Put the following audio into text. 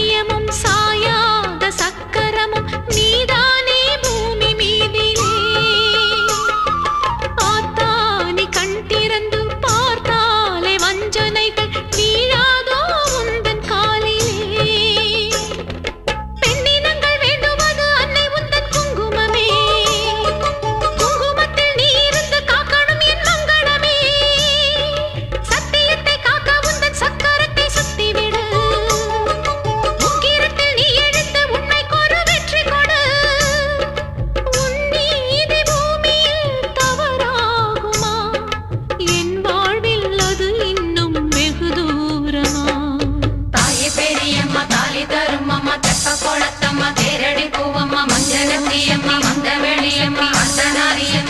சத்தியமும் சாயாத சக்கரமும் நீதானே பூமி மீதிலே. பார்த்தானே கண் திறந்து பார்த்தாலே வஞ்சனைகள் வீழாதோ உந்தன் காலிலே. பெண்ணினங்கள் வேண்டுவது அன்னை உந்தன் குங்குமமே. குங்குமத்தில் நீ இருந்து காக்கணும் என் மங்களமே. சத்தியத்தை காக்க உந்தன் சக்கரத்தை சுத்திவிடு. முக்கிரத்தில் நீ எடுத்து உண்மைக்கொரு வெற்றி கொடு. உன் நீதி பூமியில் தவறாகுமா? என் வாழ்வில் அது இன்னும் வெகு தூரமா? தாயே பெரியம்மா தாலி தரும் அம்மா தெப்ப குளத்தம்மா தேரடி பூவம்மா மஞ்சளத்தியம்மா மந்த வெளியம்மா அர்த்தநாரியம்மா